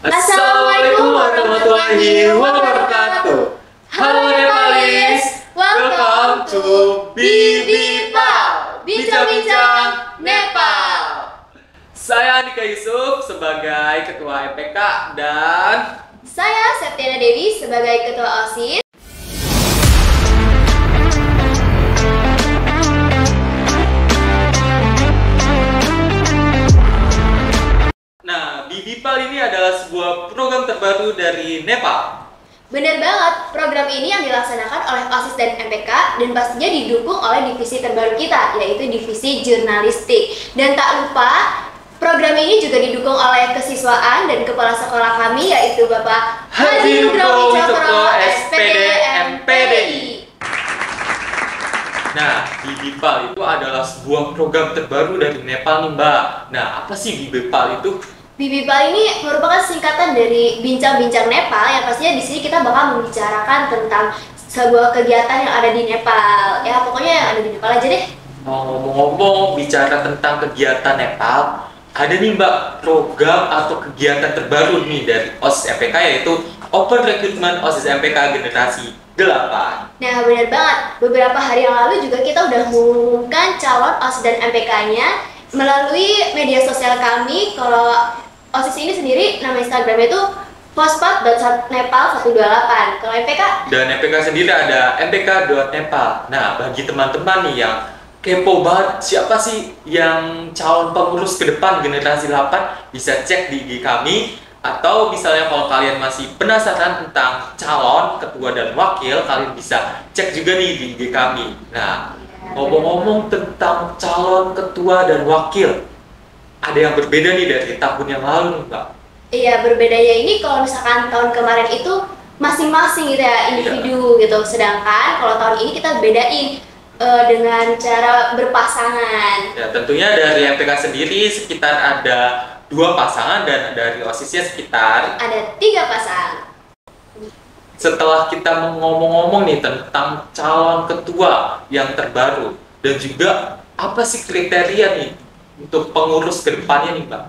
Assalamualaikum warahmatullahi wabarakatuh. Halo Nepalis, welcome to Bibipal, Bincang-bincang Nepal. Saya Andika Yusuf sebagai Ketua MPK dan saya Septiana Dewi sebagai Ketua OSIS. Nah, Bibipal ini adalah sebuah program terbaru dari Nepal. Benar banget, program ini yang dilaksanakan oleh OSIS dan MPK dan pastinya didukung oleh divisi terbaru kita, yaitu divisi jurnalistik. Dan tak lupa, program ini juga didukung oleh kesiswaan dan kepala sekolah kami, yaitu Bapak Haji Nugroho Wicokro, SPD, MPDI. Nah, Bibipal itu adalah sebuah program terbaru dari Nepal nih, Mbak. Nah, apa sih Bibipal itu? Bibipal ini merupakan singkatan dari Bincang-bincang Nepal, yang pastinya di sini kita bakal membicarakan tentang sebuah kegiatan yang ada di Nepal. Ya, pokoknya yang ada di Nepal aja deh. Ngomong-ngomong bicara tentang kegiatan Nepal, ada nih Mbak program atau kegiatan terbaru nih dari OSIS MPK, yaitu Open Recruitment OSIS MPK Generasi 8. Nah, benar banget. Beberapa hari yang lalu juga kita udah mengumumkan calon OSIS dan MPK-nya melalui media sosial kami. Kalau OSIS ini sendiri nama Instagramnya itu pospat.nepal128. Kalau MPK? Dan MPK sendiri ada mpk.nepal. Nah, bagi teman-teman nih yang kepo banget siapa sih yang calon pengurus ke depan generasi 8, bisa cek di IG kami. Atau misalnya kalau kalian masih penasaran tentang calon ketua dan wakil, kalian bisa cek juga nih di IG kami. Nah, ngomong-ngomong tentang calon ketua dan wakil, ada yang berbeda nih dari tahun yang lalu, Mbak. Iya, berbedanya ini kalau misalkan tahun kemarin itu masing-masing gitu ya, individu gitu. Sedangkan kalau tahun ini kita bedain dengan cara berpasangan. Ya, tentunya dari MPK sendiri sekitar ada 2 pasangan dan dari OSISnya sekitar ada 3 pasangan. Setelah kita ngomong-ngomong nih tentang calon ketua yang terbaru dan juga apa sih kriteria nih untuk pengurus ke depannya nih, Mbak?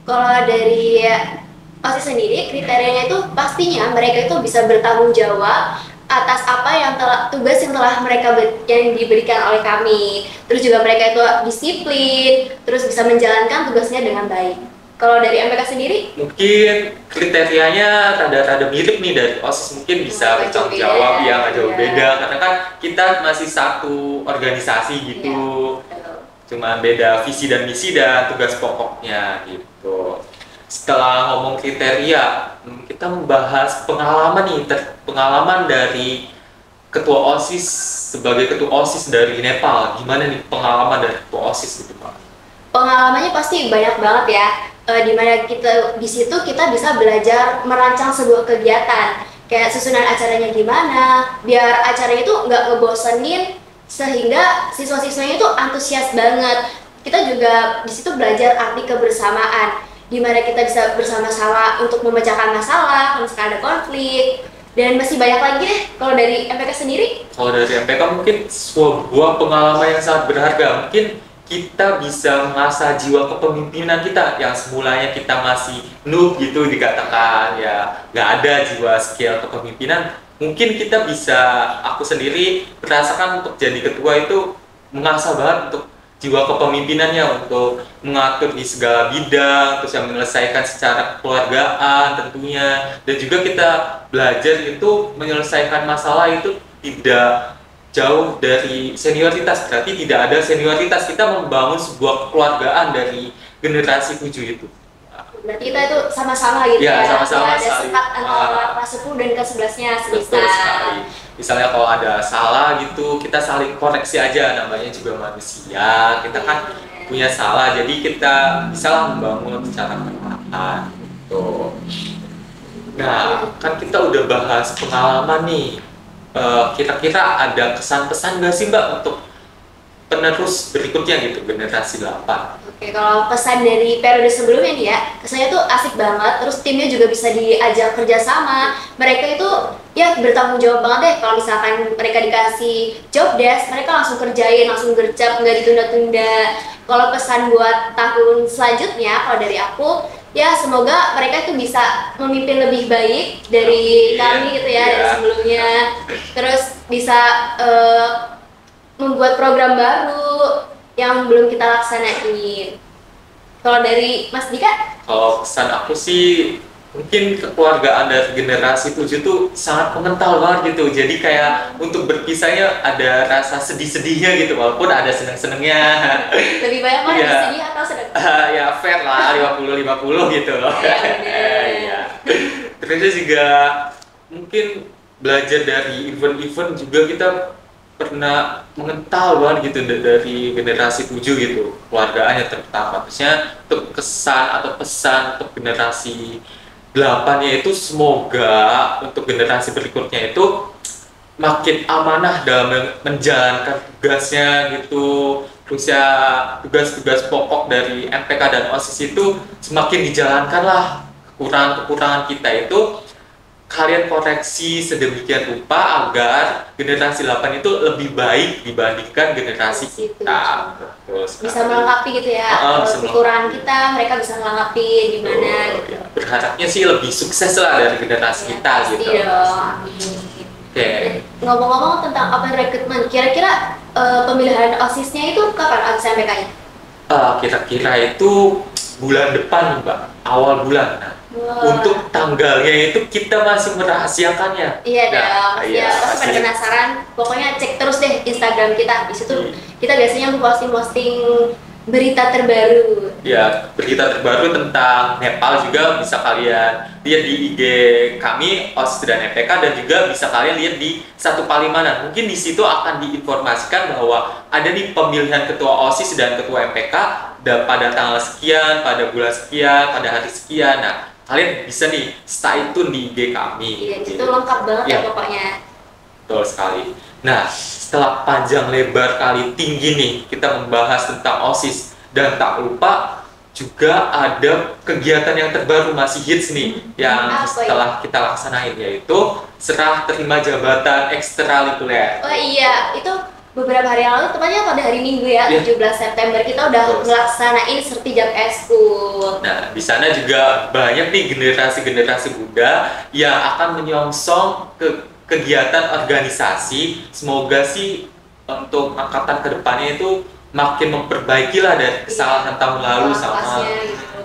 Kalau dari OSIS sendiri, kriterianya itu pastinya mereka itu bisa bertanggung jawab atas apa yang tugas yang telah mereka yang diberikan oleh kami. Terus juga mereka itu disiplin, terus bisa menjalankan tugasnya dengan baik. Kalau dari MPK sendiri? Mungkin kriterianya rada-rada mirip nih dari OSIS, mungkin bisa bertanggung jawab ya, nggak jauh beda, karena kan kita masih satu organisasi gitu. Cuma beda visi dan misi dan tugas pokoknya gitu. Setelah ngomong kriteria, kita membahas pengalaman nih, pengalaman dari ketua OSIS sebagai ketua OSIS dari Nepal. Gimana nih pengalaman dari ketua OSIS gitu, Pak? Pengalamannya pasti banyak banget ya. Dimana kita di situ kita bisa belajar merancang sebuah kegiatan, kayak susunan acaranya gimana, biar acaranya itu nggak ngebosenin, sehingga siswa-siswanya itu antusias banget. Kita juga di situ belajar arti kebersamaan, di mana kita bisa bersama-sama untuk memecahkan masalah kalau misalkan ada konflik, dan masih banyak lagi deh. Kalau dari MPK sendiri? Kalau dari MPK mungkin sebuah pengalaman yang sangat berharga. Mungkin kita bisa mengasah jiwa kepemimpinan kita yang semulanya kita masih noob gitu dikatakan, ya nggak ada jiwa skill kepemimpinan. Mungkin kita bisa, aku sendiri merasakan untuk jadi ketua itu mengasah banget untuk jiwa kepemimpinannya, untuk mengatur di segala bidang, terus yang menyelesaikan secara kekeluargaan tentunya, dan juga kita belajar itu menyelesaikan masalah itu tidak jauh dari senioritas, berarti tidak ada senioritas, kita membangun sebuah kekeluargaan dari generasi 7 itu. Berarti kita itu sama-sama gitu ya, sama-sama, ada sekat antara kelas 10 dan kelas 11-nya Betul sekali. Misalnya kalau ada salah gitu, kita saling koreksi aja, namanya juga manusia, kita kan punya salah, jadi kita bisa membangun secara perlahan gitu. Nah, kan kita udah bahas pengalaman nih. Kira-kira ada kesan-pesan nggak sih Mbak untuk penerus berikutnya gitu, generasi 8? Oke, kalau pesan dari periode sebelumnya nih ya, kesannya tuh asik banget, terus timnya juga bisa diajak kerjasama. Mereka itu ya bertanggung jawab banget deh. Kalau misalkan mereka dikasih job desk, mereka langsung kerjain, langsung gercep, nggak ditunda-tunda. Kalau pesan buat tahun selanjutnya, kalau dari aku, ya semoga mereka itu bisa memimpin lebih baik dari kami gitu ya, dari sebelumnya. Terus bisa membuat program baru yang belum kita laksanain. Kalau dari Mas Dika? Kalau pesan aku sih mungkin kekeluargaan dari generasi 7 tuh sangat mengental banget gitu. Jadi kayak untuk berpisahnya ada rasa sedih-sedihnya gitu, walaupun ada seneng-senengnya. Lebih banyak mana Iya. sedih atau sedih? Ya fair lah, 50-50 gitu. Iya. Terus juga mungkin belajar dari event-event juga kita pernah mengental banget gitu dari generasi 7 gitu, keluargaannya terutama. Terusnya untuk kesan atau pesan untuk generasi 8 yaitu semoga untuk generasi berikutnya itu makin amanah dalam menjalankan tugasnya gitu. Terus ya tugas-tugas pokok dari MPK dan OSIS itu semakin dijalankan lah. Kekurangan-kekurangan kita itu kalian koreksi sedemikian rupa agar generasi 8 itu lebih baik dibandingkan generasi kita. Betul sekali. Bisa melengkapi gitu ya, Bisa kekurangan kita, mereka bisa melengkapi gimana gitu. Ya, berharapnya sih lebih sukses lah dari generasi Ya, kita pasti gitu. dong. Oke. Ngomong-ngomong tentang open recruitment, kira-kira pemilihan OSIS-nya itu kapan OSIS MPK-nya? Kira-kira itu bulan depan, Mbak, awal bulan. Nah, Wah. untuk tanggalnya itu kita masih merahasiakannya. Iya Nah, dong, iya, ya pasti pada penasaran. Pokoknya cek terus deh Instagram kita. Di situ kita biasanya posting-posting berita terbaru. Ya, berita terbaru tentang Nepal juga bisa kalian lihat di IG kami OSIS dan MPK, dan juga bisa kalian lihat di Satu Palimanan. Mungkin di situ akan diinformasikan bahwa ada nih pemilihan ketua OSIS dan ketua MPK pada tanggal sekian, pada bulan sekian, pada hari sekian. Nah, kalian bisa nih stay tune di IG kami. Iya, itu lengkap banget ya Iya. pokoknya. Betul sekali. Nah, setelah panjang lebar kali tinggi nih kita membahas tentang OSIS, dan tak lupa juga ada kegiatan yang terbaru masih hits nih yang Apa setelah kita laksanain, yaitu serah terima jabatan ekstralikuler. Oh iya, itu beberapa hari yang lalu, tepatnya pada hari Minggu ya, Iya. 17 September kita udah Betul. ngelaksanain sertijab eskul. Nah, di sana juga banyak nih generasi-generasi muda yang akan menyongsong ke kegiatan organisasi. Semoga sih untuk angkatan kedepannya itu makin memperbaiki lah dari kesalahan tahun lalu sama Kelasnya gitu.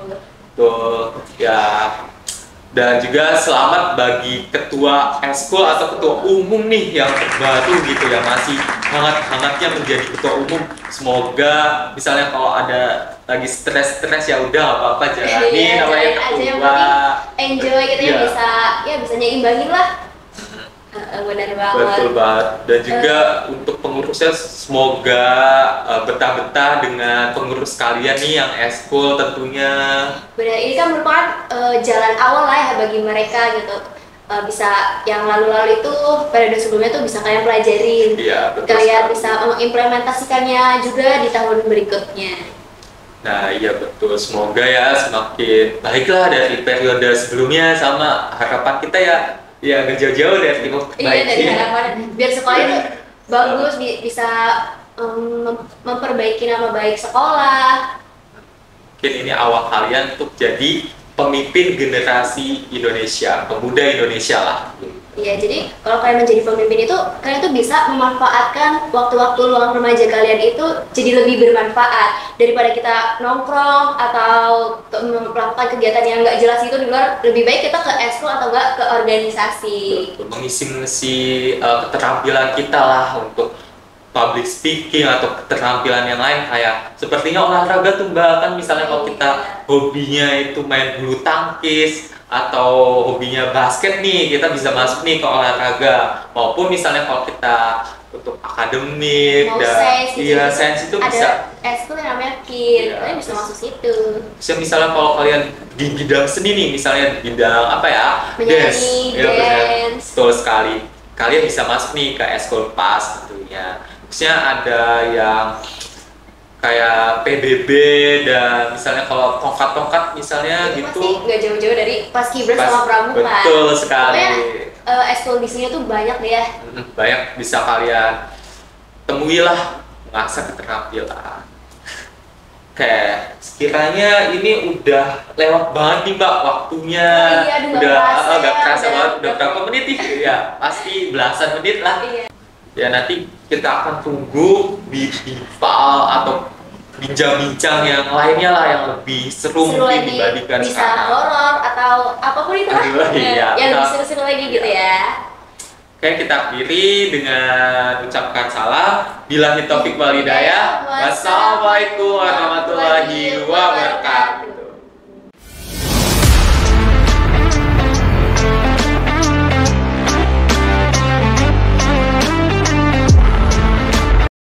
Betul, ya. Dan juga selamat bagi ketua eskul atau ketua umum nih yang terbaru gitu, yang masih hangat-hangatnya menjadi ketua umum. Semoga misalnya kalau ada lagi stres-stres ya udah nggak apa-apa, jalani Iya, namanya jalanin aja, yang ketua. Enjoy gitu ya, Iya. bisa nyimbangin lah. Benar banget. Betul banget. Dan juga untuk pengurusnya semoga betah-betah dengan pengurus kalian nih yang eskul tentunya. Benar, ini kan merupakan jalan awal lah ya bagi mereka gitu. Bisa yang lalu-lalu itu periode sebelumnya tuh bisa kalian pelajarin. Iya, betul Kalian sekali. bisa mengimplementasikannya juga di tahun berikutnya. Nah, iya betul. Semoga ya semakin baiklah dari periode sebelumnya, sama harapan kita ya nggak jauh-jauh dari timur Iya, dari harapan biar sekolah itu bagus, bisa memperbaiki nama baik sekolah. Mungkin ini awal kalian untuk jadi pemimpin generasi Indonesia, pemuda Indonesia lah. Iya, jadi kalau kalian menjadi pemimpin itu, kalian tuh bisa memanfaatkan waktu-waktu luang remaja kalian itu jadi lebih bermanfaat daripada kita nongkrong atau melakukan kegiatan yang nggak jelas itu di luar. Lebih baik kita ke eskul atau enggak ke organisasi. Mengisi keterampilan kita lah untuk public speaking atau keterampilan yang lain, kayak sepertinya olahraga tuh Mbak, kan misalnya kalau kita hobinya itu main bulu tangkis atau hobinya basket nih, kita bisa masuk nih ke olahraga. Maupun misalnya kalau kita untuk akademik Mau dan sains, iya gitu. sains itu Ada bisa. eskul yang namanya KIR, Iya. kalian bisa masuk situ. Bisa misalnya kalau kalian di bidang seni nih, misalnya di bidang apa ya, Menyanyi, Iya, benar. dance. Betul sekali. Kalian bisa masuk nih ke eskul pas tentunya. Maksudnya ada yang kayak PBB, dan misalnya kalau tongkat-tongkat misalnya Itu gitu. pasti nggak jauh-jauh dari paskibra Pas- sama pramuka. Betul sekali. Pokoknya eskul di sini tuh banyak deh ya. Banyak bisa kalian temuilah, mengasah keterampilan. Kayak sekiranya ini udah lewat banget nih Mbak waktunya. Oh iya, aduh, Udah nggak agak kerasa ya, kerasa banget, udah udah- berapa menit nih? Ya, pasti belasan menit lah. Iya. Ya nanti kita akan tunggu di file atau bincang-bincang yang lainnya lah yang lebih seru, Seru mungkin lagi, dibandingkan bisa sekarang. horor atau apapun itu lah. Aduh, iya. Yang lebih Nah, seru-seru lagi gitu ya. Oke, kita akhiri dengan ucapkan salam. Billahi taufik wal hidayah. Wassalamualaikum warahmatullahi wabarakatuh.